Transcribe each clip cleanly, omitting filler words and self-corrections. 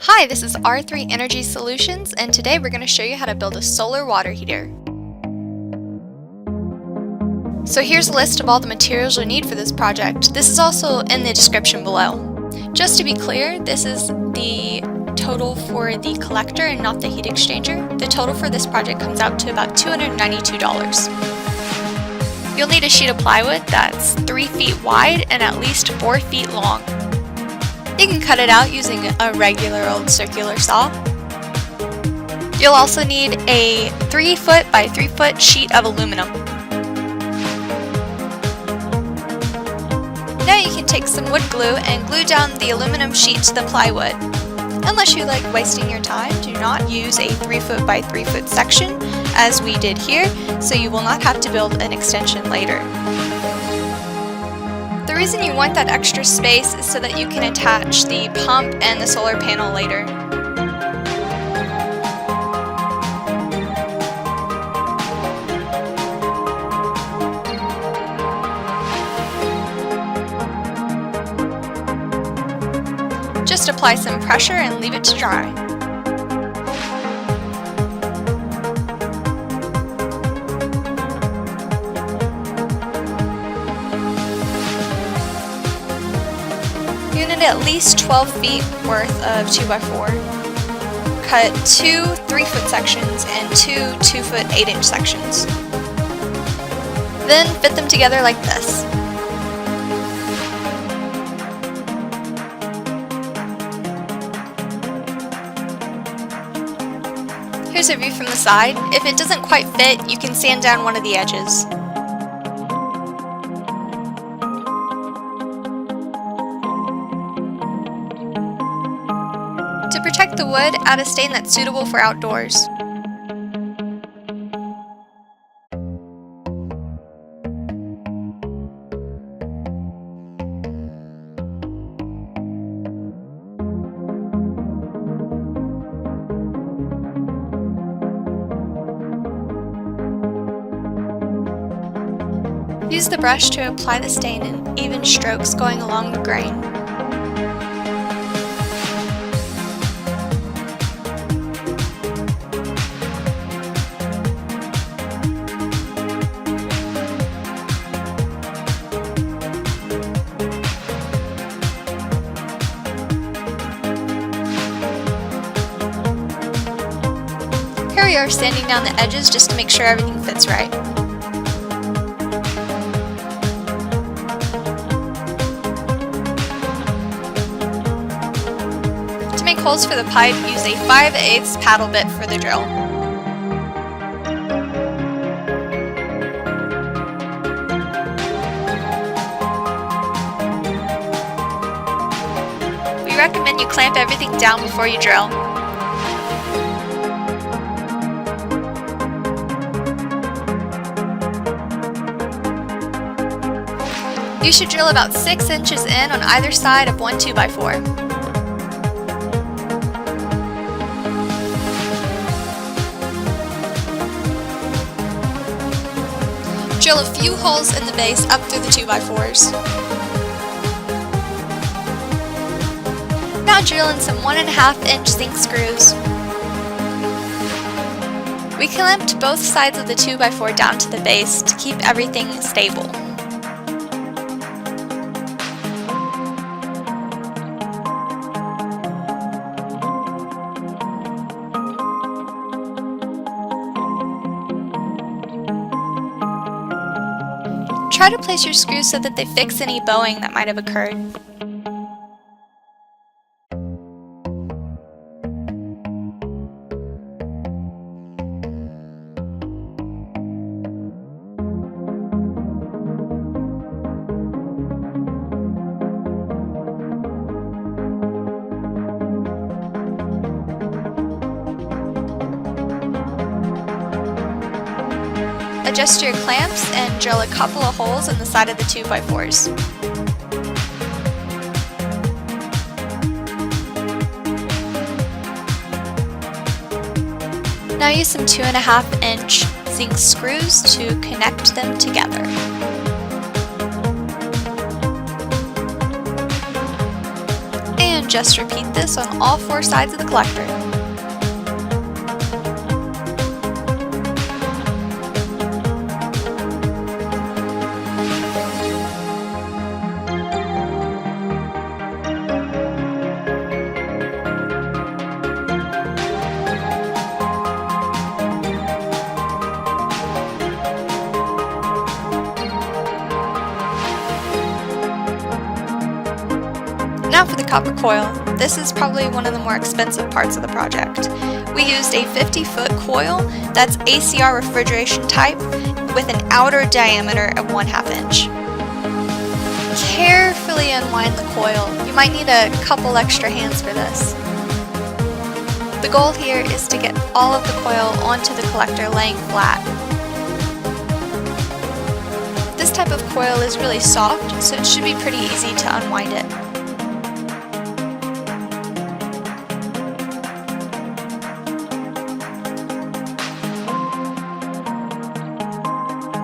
Hi, this is R3 Energy Solutions, and today we're going to show you how to build a solar water heater. So here's a list of all the materials you'll need for this project. This is also in the description below. Just to be clear, this is the total for the collector and not the heat exchanger. The total for this project comes out to about $292. You'll need a sheet of plywood that's 3 feet wide and at least 4 feet long. You can cut it out using a regular old circular saw. You'll also need a 3 foot by 3 foot sheet of aluminum. Now you can take some wood glue and glue down the aluminum sheet to the plywood. Unless you like wasting your time, do not use a 3 foot by 3 foot section as we did here, so you will not have to build an extension later. The reason you want that extra space is so that you can attach the pump and the solar panel later. Just apply some pressure and leave it to dry. You need at least 12 feet worth of 2x4. Cut 2 3 foot sections and 2 2 foot 8 inch sections. Then fit them together like this. Here's a view from the side. If it doesn't quite fit, you can sand down one of the edges. To protect the wood, add a stain that's suitable for outdoors. Use the brush to apply the stain in even strokes going along the grain. Here we are sanding down the edges just to make sure everything fits right. To make holes for the pipe, use a 5/8 paddle bit for the drill. We recommend you clamp everything down before you drill. You should drill about 6 inches in on either side of one 2x4. Drill a few holes in the base up through the 2x4s. Now drill in some 1.5 inch zinc screws. We clamped both sides of the 2x4 down to the base to keep everything stable. Try to place your screws so that they fix any bowing that might have occurred. Adjust your clamps and drill a couple of holes in the side of the 2x4s. Now use some 2.5 inch zinc screws to connect them together. just repeat this on all 4 sides of the collector. Now for the copper coil. This is probably one of the more expensive parts of the project. We used a 50-foot coil that's ACR refrigeration type with an outer diameter of 1/2 inch. Carefully unwind the coil. You might need a couple extra hands for this. The goal here is to get all of the coil onto the collector laying flat. This type of coil is really soft, so it should be pretty easy to unwind it.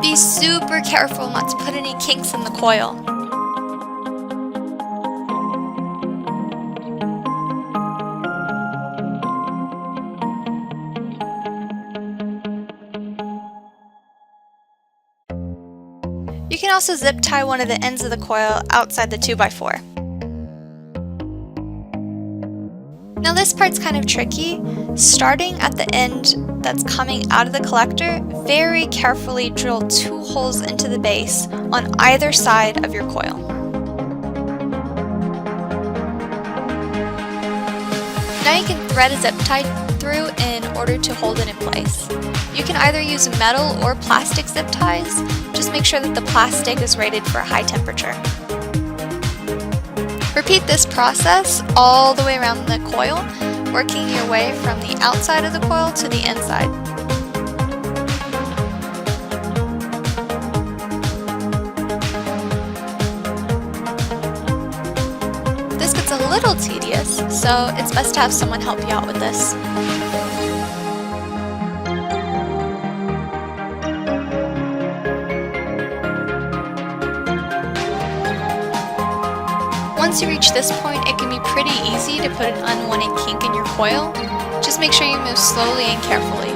Be super careful not to put any kinks in the coil. You can also zip tie one of the ends of the coil outside the 2x4. Now this part's kind of tricky. Starting at the end that's coming out of the collector, very carefully drill 2 holes into the base on either side of your coil. Now you can thread a zip tie through in order to hold it in place. You can either use metal or plastic zip ties. Just make sure that the plastic is rated for a high temperature. Repeat this process all the way around the coil, working your way from the outside of the coil to the inside. This gets a little tedious, so it's best to have someone help you out with this. Once you reach this point, it can be pretty easy to put an unwanted kink in your coil. Just make sure you move slowly and carefully.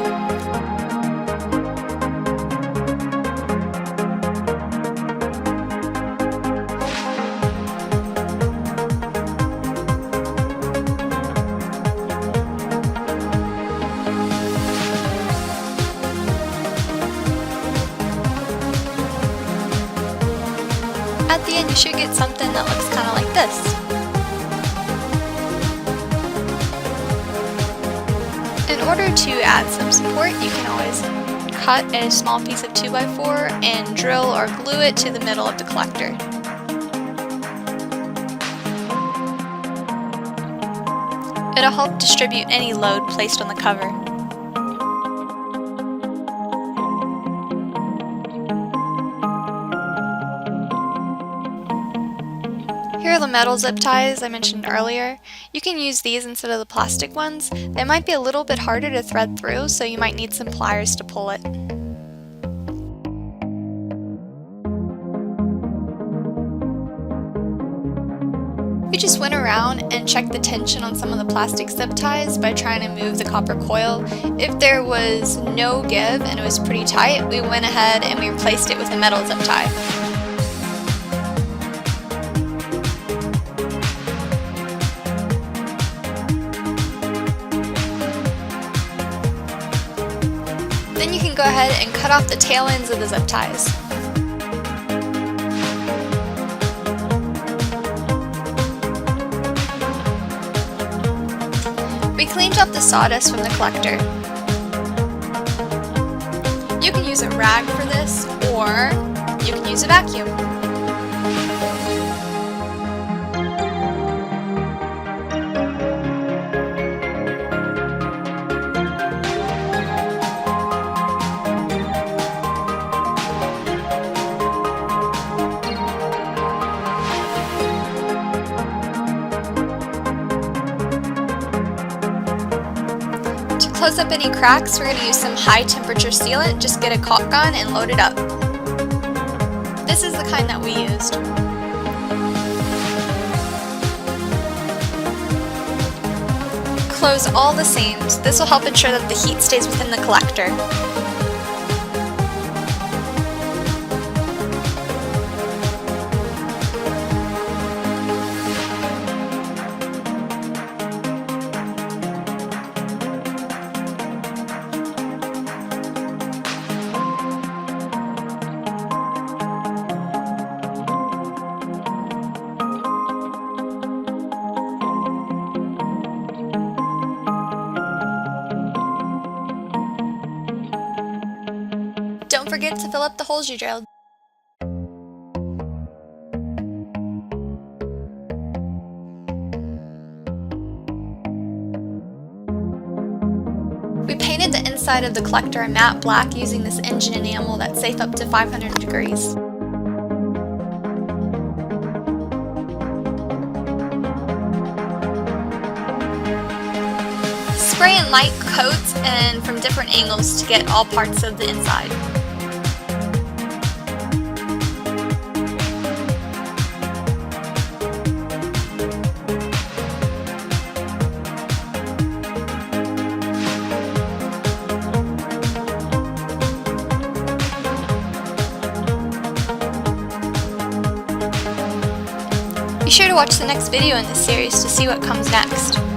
At the end, you should get something that looks kind of like this. In order to add some support, you can always cut a small piece of 2x4 and drill or glue it to the middle of the collector. It'll help distribute any load placed on the cover. Here are the metal zip ties I mentioned earlier. You can use these instead of the plastic ones. They might be a little bit harder to thread through, so you might need some pliers to pull it. We just went around and checked the tension on some of the plastic zip ties by trying to move the copper coil. If there was no give and it was pretty tight, we went ahead and we replaced it with a metal zip tie. Then you can go ahead and cut off the tail ends of the zip ties. We cleaned up the sawdust from the collector. You can use a rag for this, or you can use a vacuum. To close up any cracks, we're going to use some high temperature sealant. Just get a caulk gun and load it up. This is the kind that we used. close all the seams. This will help ensure that the heat stays within the collector. Don't forget to fill up the holes you drilled. We painted the inside of the collector a matte black using this engine enamel that's safe up to 500 degrees. Spray in light coats and from different angles to get all parts of the inside. Be sure to watch the next video in this series to see what comes next.